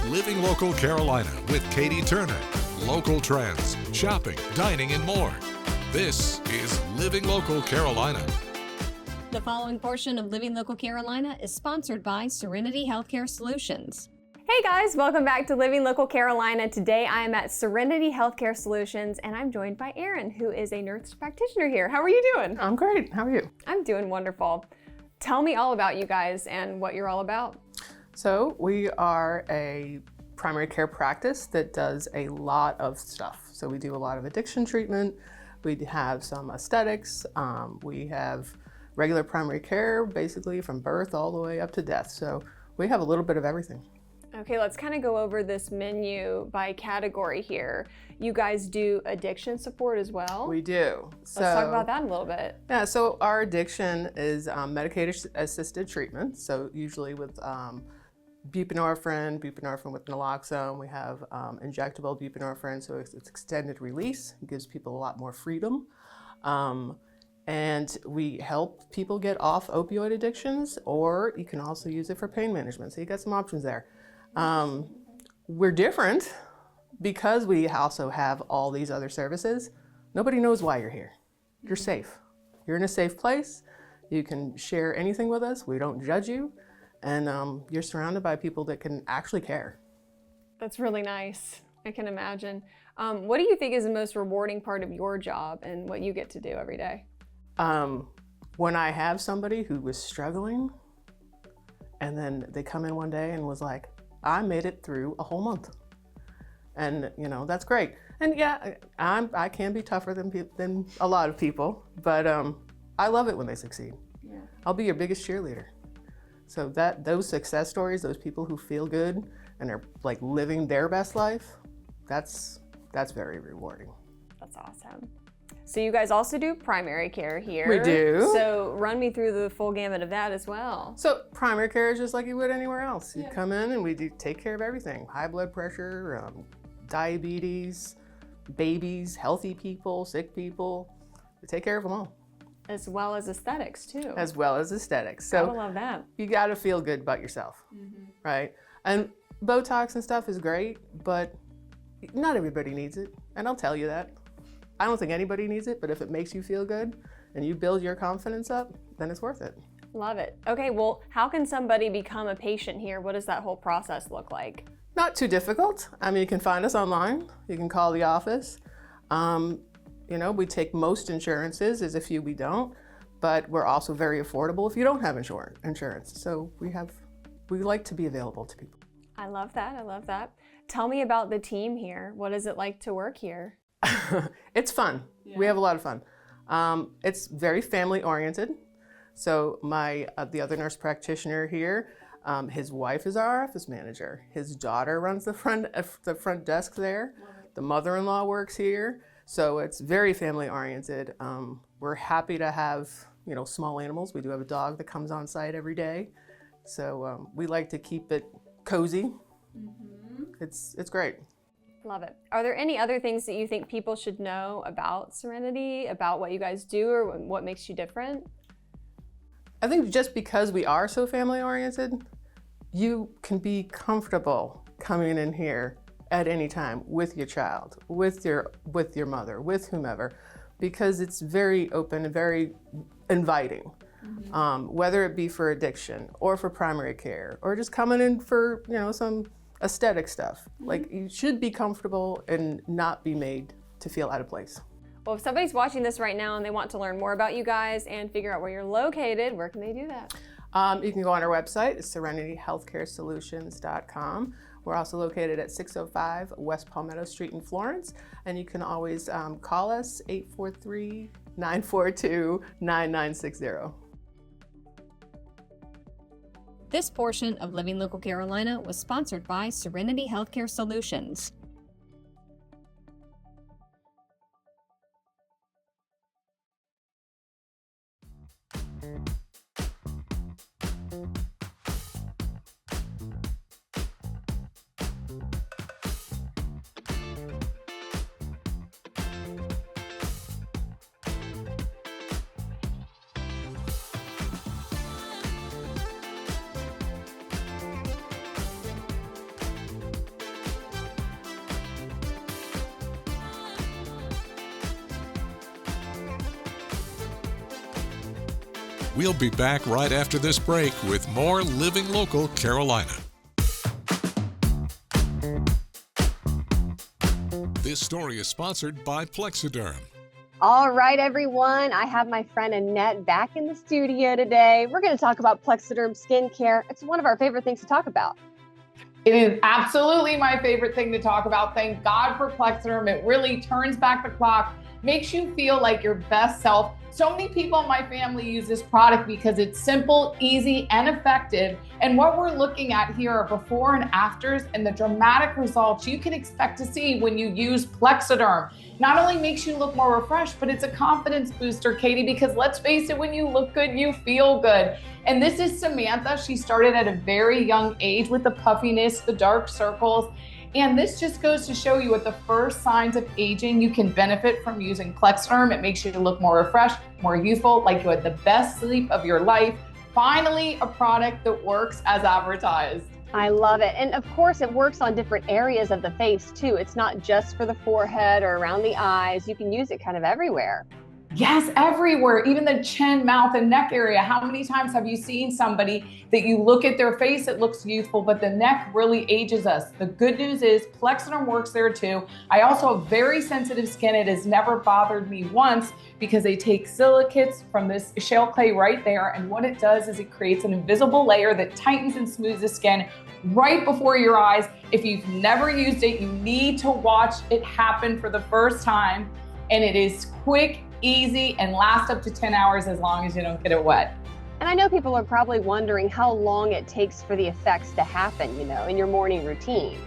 Living Local Carolina with Katie Turner. Local trends, shopping, dining, and more. This is Living Local Carolina. The following portion of Living Local Carolina is sponsored by Serenity Healthcare Solutions. Hey guys, welcome back to Living Local Carolina. Today I am at Serenity Healthcare Solutions and I'm joined by Erin, who is a nurse practitioner here. How are you doing? I'm great. How are you? I'm doing wonderful. Tell me all about you guys and what you're all about. So we are a primary care practice that does a lot of stuff. So we do a lot of addiction treatment. We have some aesthetics. We have regular primary care, basically from birth all the way up to death. So we have a little bit of everything. Okay, let's kind of go over this menu by category here. You guys do addiction support as well? We do. Let's talk about that a little bit. Yeah, so our addiction is medication-assisted treatment. So usually with buprenorphine with naloxone. We have injectable buprenorphine, so it's extended release. It gives people a lot more freedom. And we help people get off opioid addictions, or you can also use it for pain management. So you got some options there. We're different because we also have all these other services. Nobody knows why you're here. You're safe. You're in a safe place. You can share anything with us. We don't judge you. And you're surrounded by people that can actually care. That's really nice. I can imagine. What do you think is the most rewarding part of your job and what you get to do every day? When I have somebody who was struggling and then they come in one day and was like, I made it through a whole month. And that's great. And yeah, I can be tougher than a lot of people, but I love it when they succeed. Yeah. I'll be your biggest cheerleader. So those success stories, those people who feel good and are like living their best life, that's very rewarding. That's awesome. So you guys also do primary care here. We do. So run me through the full gamut of that as well. So primary care is just like you would anywhere else. You come in and we do take care of everything. High blood pressure, diabetes, babies, healthy people, sick people. We take care of them all. As well as aesthetics too. As well as aesthetics. So I love that. You gotta feel good about yourself, right? And Botox and stuff is great, but not everybody needs it. And I'll tell you that. I don't think anybody needs it, but if it makes you feel good and you build your confidence up, then it's worth it. Love it. Okay, well, how can somebody become a patient here? What does that whole process look like? Not too difficult. I mean, you can find us online. You can call the office. We take most insurances. There's a few we don't, but we're also very affordable if you don't have insurance. So we like to be available to people. I love that. I love that. Tell me about the team here. What is it like to work here? It's fun. Yeah. We have a lot of fun. It's very family oriented. So the other nurse practitioner here, his wife is our office manager. His daughter runs the front desk there. The mother-in-law works here. So it's very family oriented. We're happy to have small animals. We do have a dog that comes on site every day. So we like to keep it cozy. It's great. Love it. Are there any other things that you think people should know about Serenity, about what you guys do, or what makes you different? I think just because we are so family oriented, you can be comfortable coming in here at any time with your child, with your mother, with whomever, because it's very open and very inviting. Whether it be for addiction or for primary care or just coming in for some aesthetic stuff. Like, you should be comfortable and not be made to feel out of place. Well, if somebody's watching this right now and they want to learn more about you guys and figure out where you're located, where can they do that? You can go on our website, it's serenityhealthcaresolutions.com. We're also located at 605 West Palmetto Street in Florence, and you can always call us 843-942-9960. This portion of Living Local Carolina was sponsored by Serenity Healthcare Solutions. We'll be back right after this break with more Living Local Carolina. This story is sponsored by Plexiderm. All right, everyone. I have my friend Annette back in the studio today. We're going to talk about Plexiderm skincare. It's one of our favorite things to talk about. It is absolutely my favorite thing to talk about. Thank God for Plexiderm. It really turns back the clock, makes you feel like your best self. So many people in my family use this product because it's simple, easy, and effective. And what we're looking at here are before and afters and the dramatic results you can expect to see when you use Plexiderm. Not only makes you look more refreshed, but it's a confidence booster, Katie, because let's face it, when you look good, you feel good. And this is Samantha. She started at a very young age with the puffiness, the dark circles. And this just goes to show you at the first signs of aging, you can benefit from using Plexiderm. It makes you look more refreshed, more youthful, like you had the best sleep of your life. Finally, a product that works as advertised. I love it. And of course, it works on different areas of the face too. It's not just for the forehead or around the eyes. You can use it kind of everywhere. Yes, everywhere, even the chin, mouth, and neck area. How many times have you seen somebody that you look at their face, it looks youthful, but the neck really ages us? The good news is Plexiderm works there too. I also have very sensitive skin. It has never bothered me once because they take silicates from this shale clay right there. And what it does is it creates an invisible layer that tightens and smooths the skin right before your eyes. If you've never used it, you need to watch it happen for the first time. And it is quick, easy, and lasts up to 10 hours as long as you don't get it wet. And I know people are probably wondering how long it takes for the effects to happen, in your morning routine.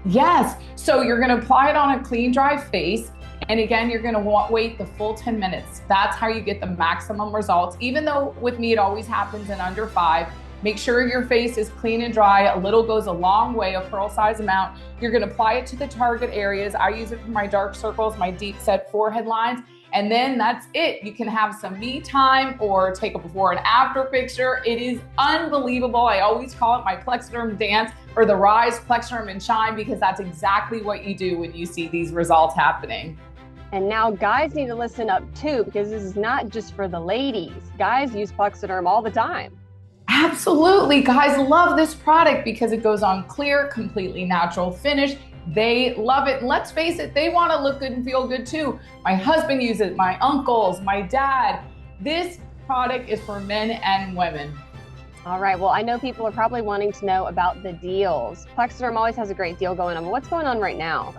Yes, so you're gonna apply it on a clean, dry face. And again, you're gonna wait the full 10 minutes. That's how you get the maximum results. Even though with me, it always happens in under 5. Make sure your face is clean and dry. A little goes a long way, a pearl size amount. You're gonna apply it to the target areas. I use it for my dark circles, my deep set forehead lines, and then that's it. You can have some me time or take a before and after picture. It is unbelievable. I always call it my Plexiderm dance or the rise, Plexiderm and shine, because that's exactly what you do when you see these results happening. And now guys need to listen up too, because this is not just for the ladies. Guys use Plexiderm all the time. Absolutely. Guys love this product because it goes on clear, completely natural finish. They love it. And let's face it, they want to look good and feel good too. My husband uses it, my uncles, my dad. This product is for men and women. All right. Well, I know people are probably wanting to know about the deals. Plexiderm always has a great deal going on. But what's going on right now?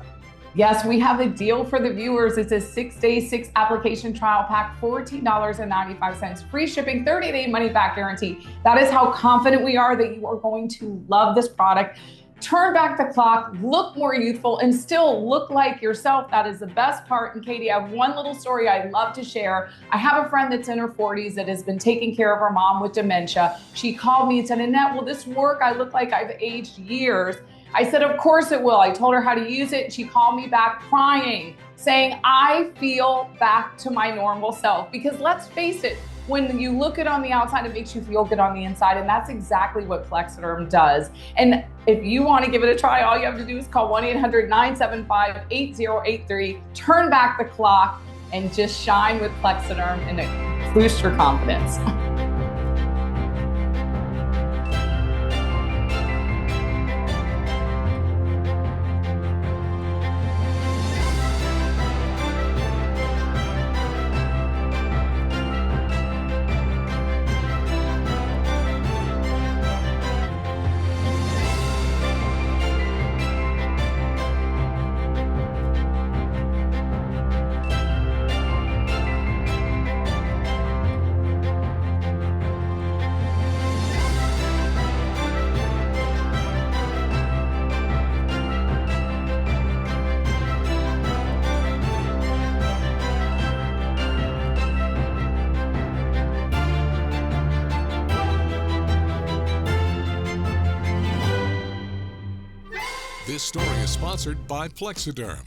Yes, we have a deal for the viewers. It's a 6-day, 6-application trial pack, $14.95, free shipping, 30-day money-back guarantee. That is how confident we are that you are going to love this product. Turn back the clock, look more youthful, and still look like yourself. That is the best part. And Katie, I have one little story I'd love to share. I have a friend that's in her 40s that has been taking care of her mom with dementia. She called me and said, Annette, will this work? I look like I've aged years. I said, of course it will. I told her how to use it. She called me back crying, saying, I feel back to my normal self. Because let's face it, when you look it on the outside, it makes you feel good on the inside. And that's exactly what Plexiderm does. And if you want to give it a try, all you have to do is call 1-800-975-8083, turn back the clock, and just shine with Plexiderm and boost your confidence. This story is sponsored by Plexiderm.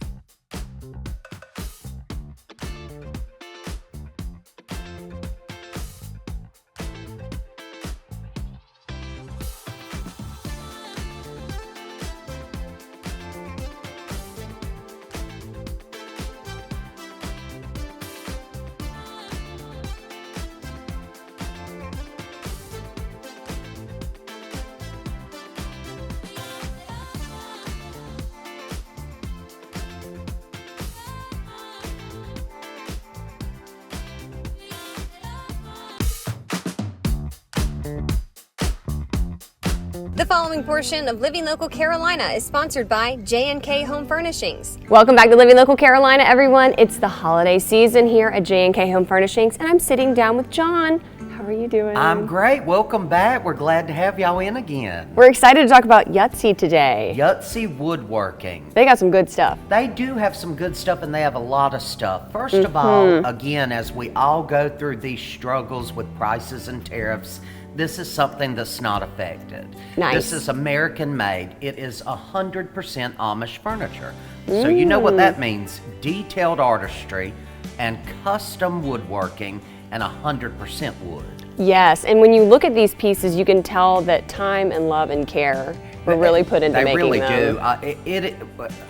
The following portion of Living Local Carolina is sponsored by J&K Home Furnishings. Welcome back to Living Local Carolina, everyone. It's the holiday season here at J&K Home Furnishings, and I'm sitting down with John. How are you doing? I'm great. Welcome back. We're glad to have y'all in again. We're excited to talk about Yahtzee today. Yahtzee Woodworking. They got some good stuff. They do have some good stuff, and they have a lot of stuff. First of all, again, as we all go through these struggles with prices and tariffs, this is something that's not affected. Nice. This is American made. It is 100% Amish furniture. So you know what that means. Detailed artistry and custom woodworking and 100% wood. Yes, and when you look at these pieces, you can tell that time and love and care were really put into making them. They really do.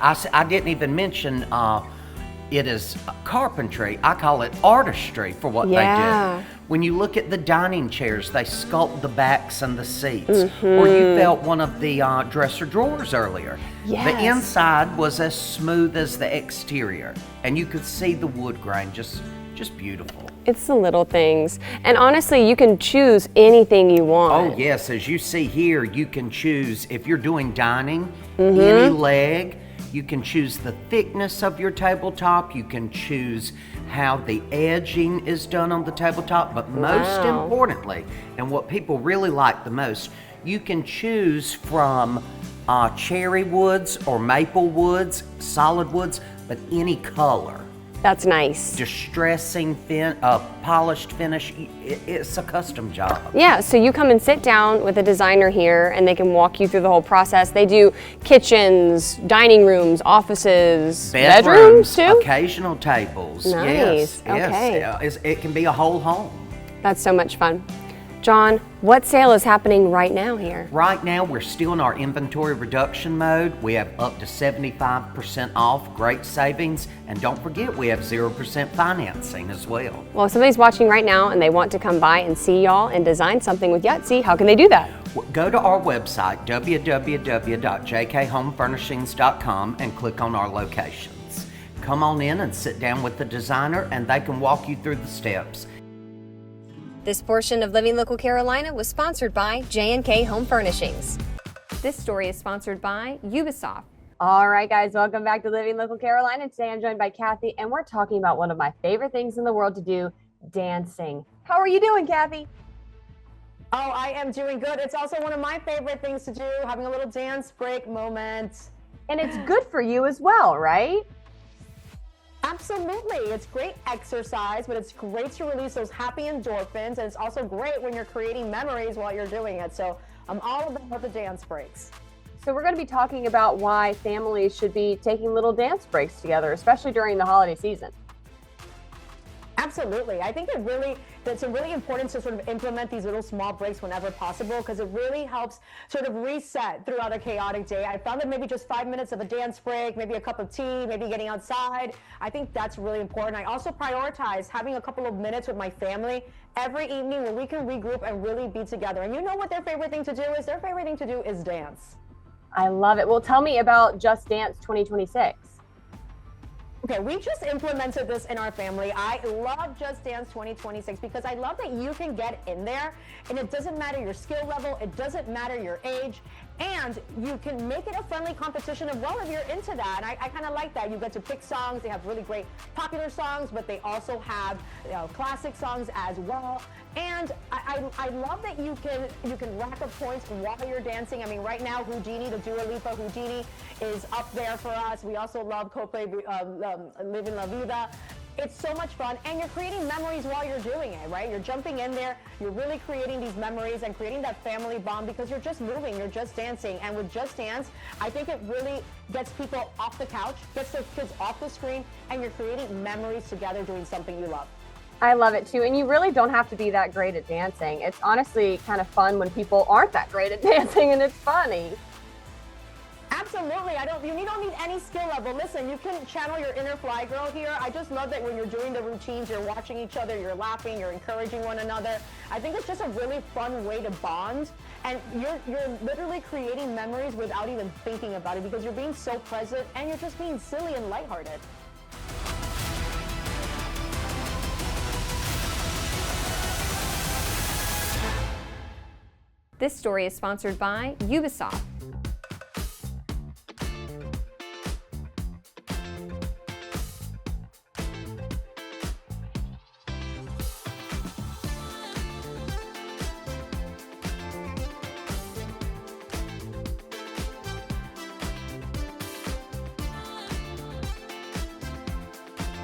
I didn't even mention it is carpentry. I call it artistry for what they do. When you look at the dining chairs, they sculpt the backs and the seats. Or you felt one of the dresser drawers earlier. Yes. The inside was as smooth as the exterior, and you could see the wood grain, just beautiful. It's the little things. And honestly, you can choose anything you want. Oh yes, as you see here, you can choose, if you're doing dining, any leg, you can choose the thickness of your tabletop, you can choose how the edging is done on the tabletop, but most importantly, and what people really like the most, you can choose from cherry woods or maple woods, solid woods, but any color. That's nice. Distressing, polished finish, it's a custom job. Yeah, so you come and sit down with a designer here and they can walk you through the whole process. They do kitchens, dining rooms, offices, bedrooms too? Occasional tables. Nice, okay. Yes, it can be a whole home. That's so much fun. John, what sale is happening right now here? Right now, we're still in our inventory reduction mode. We have up to 75% off, great savings, and don't forget, we have 0% financing as well. Well, if somebody's watching right now and they want to come by and see y'all and design something with Yahtzee, how can they do that? Go to our website, www.jkhomefurnishings.com, and click on our locations. Come on in and sit down with the designer, and they can walk you through the steps. This portion of Living Local Carolina was sponsored by J&K Home Furnishings. This story is sponsored by Ubisoft. All right, guys, welcome back to Living Local Carolina. Today I'm joined by Kathy, and we're talking about one of my favorite things in the world to do, dancing. How are you doing, Kathy? Oh, I am doing good. It's also one of my favorite things to do, having a little dance break moment. And it's good for you as well, right? Absolutely. It's great exercise, but it's great to release those happy endorphins. And it's also great when you're creating memories while you're doing it. So I'm all about the dance breaks. So we're going to be talking about why families should be taking little dance breaks together, especially during the holiday season. Absolutely. I think it's really important to sort of implement these little small breaks whenever possible, because it really helps sort of reset throughout a chaotic day. I found that maybe just 5 minutes of a dance break, maybe a cup of tea, maybe getting outside, I think that's really important. I also prioritize having a couple of minutes with my family every evening where we can regroup and really be together. And you know what their favorite thing to do is? Their favorite thing to do is dance. I love it. Well, tell me about Just Dance 2026. Okay, we just implemented this in our family. I love Just Dance 2026 because I love that you can get in there and it doesn't matter your skill level, it doesn't matter your age, and you can make it a friendly competition as well if you're into that. And I kind of like that. You get to pick songs. They have really great popular songs, but they also have classic songs as well. And I love that you can rack up points while you're dancing. I mean, right now, Houdini, the Dua Lipa Houdini is up there for us. We also love Coldplay, Living La Vida. It's so much fun, and you're creating memories while you're doing it, right? You're jumping in there, you're really creating these memories and creating that family bond because you're just moving, you're just dancing. And with Just Dance, I think it really gets people off the couch, gets their kids off the screen, and you're creating memories together doing something you love. I love it too, and you really don't have to be that great at dancing. It's honestly kind of fun when people aren't that great at dancing, and it's funny. Absolutely. You don't need any skill level. Listen, you can channel your inner fly girl here. I just love that when you're doing the routines, you're watching each other, you're laughing, you're encouraging one another. I think it's just a really fun way to bond, and you're literally creating memories without even thinking about it because you're being so present and you're just being silly and lighthearted. This story is sponsored by Ubisoft.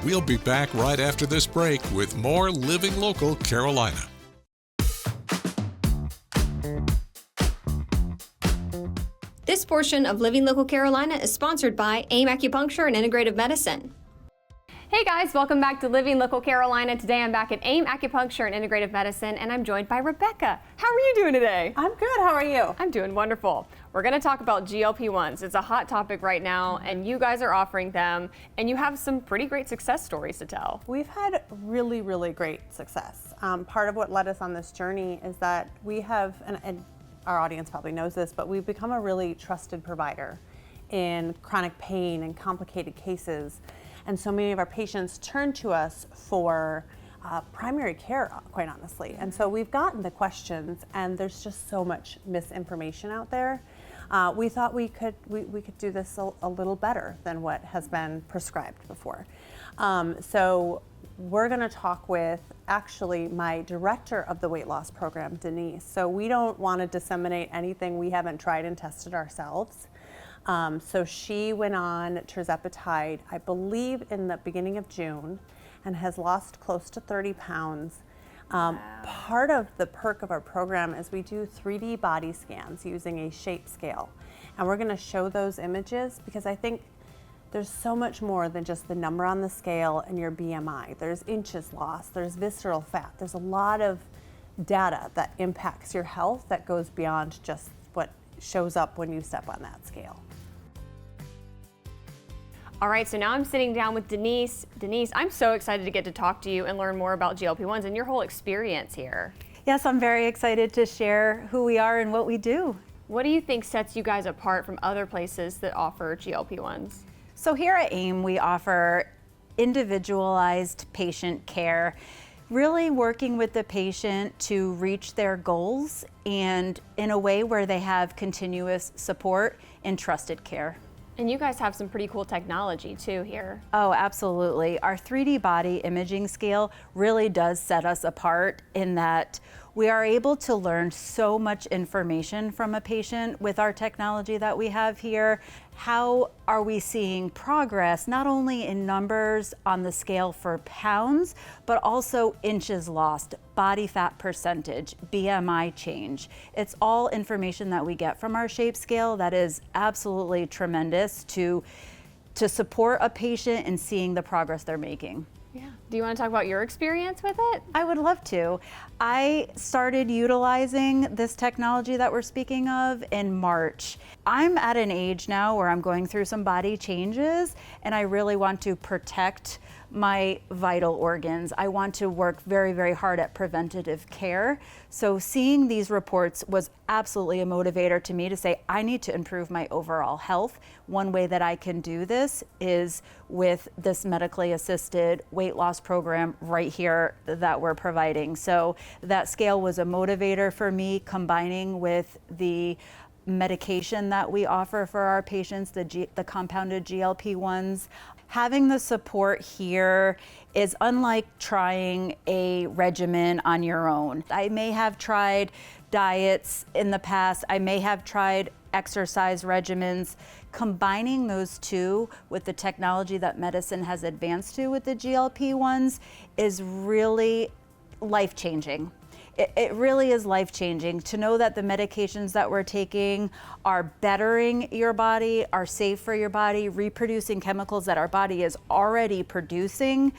We'll be back right after this break with more Living Local Carolina. This portion of Living Local Carolina is sponsored by AIM Acupuncture and Integrative Medicine. Hey guys, welcome back to Living Local Carolina. Today I'm back at AIM Acupuncture and Integrative Medicine, and I'm joined by Rebecca. How are you doing today? I'm good. How are you? I'm doing wonderful. We're going to talk about GLP-1s. It's a hot topic right now, and you guys are offering them, and you have some pretty great success stories to tell. We've had really, really great success. Part of what led us on this journey is that we have, and our audience probably knows this, but we've become a really trusted provider in chronic pain and complicated cases. And so many of our patients turn to us for primary care, quite honestly. And so we've gotten the questions, and there's just so much misinformation out there. We thought we could do this a little better than what has been prescribed before. So we're going to talk with actually my director of the weight loss program, Denise. So we don't want to disseminate anything we haven't tried and tested ourselves. So she went on tirzepatide, I believe in the beginning of June, and has lost close to 30 pounds. Part of the perk of our program is we do 3D body scans using a shape scale. And we're gonna show those images because I think there's so much more than just the number on the scale and your BMI. There's inches lost, there's visceral fat, there's a lot of data that impacts your health that goes beyond just what shows up when you step on that scale. All right, so now I'm sitting down with Denise. Denise, I'm so excited to get to talk to you and learn more about GLP-1s and your whole experience here. Yes, I'm very excited to share who we are and what we do. What do you think sets you guys apart from other places that offer GLP-1s? So here at AIM, we offer individualized patient care, really working with the patient to reach their goals and in a way where they have continuous support and trusted care. And you guys have some pretty cool technology too here. Oh, absolutely. Our 3D body imaging scale really does set us apart in that we are able to learn so much information from a patient with our technology that we have here. How are we seeing progress, not only in numbers on the scale for pounds, but also inches lost, body fat percentage, BMI change. It's all information that we get from our shape scale that is absolutely tremendous to support a patient in seeing the progress they're making. Yeah. Do you want to talk about your experience with it? I would love to. I started utilizing this technology that we're speaking of in March. I'm at an age now where I'm going through some body changes and I really want to protect my vital organs. I want to work very, very hard at preventative care. So seeing these reports was absolutely a motivator to me to say, I need to improve my overall health. One way that I can do this is with this medically assisted weight loss program right here that we're providing. So that scale was a motivator for me, combining with the medication that we offer for our patients, the compounded GLP-1s. Having the support here is unlike trying a regimen on your own. I may have tried diets in the past, I may have tried exercise regimens. Combining those two with the technology that medicine has advanced to with the GLP-1s is really life-changing. It really is life-changing to know that the medications that we're taking are bettering your body, are safe for your body, reproducing chemicals that our body is already producing.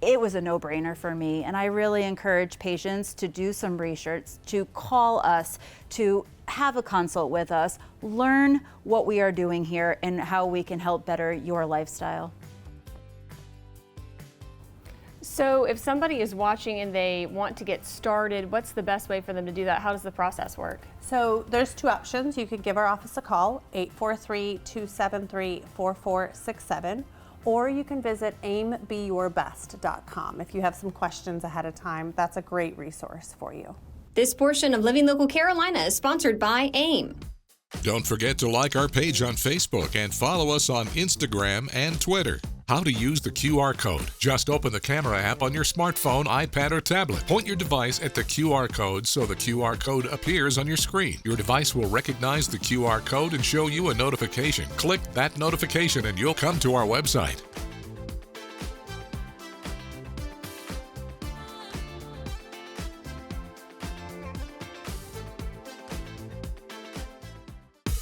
It was a no-brainer for me, and I really encourage patients to do some research, to call us, to have a consult with us, learn what we are doing here and how we can help better your lifestyle. So if somebody is watching and they want to get started, what's the best way for them to do that? How does the process work? So there's two options. You could give our office a call, 843-273-4467, or you can visit aimbeyourbest.com. If you have some questions ahead of time, that's a great resource for you. This portion of Living Local Carolina is sponsored by AIM. Don't forget to like our page on Facebook and follow us on Instagram and Twitter. How to use the QR code. Just open the camera app on your smartphone, iPad, or tablet. Point your device at the QR code so the QR code appears on your screen. Your device will recognize the QR code and show you a notification. Click that notification and you'll come to our website.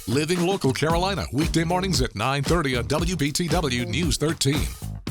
Living Local Carolina, weekday mornings at 9:30 on WBTW News 13.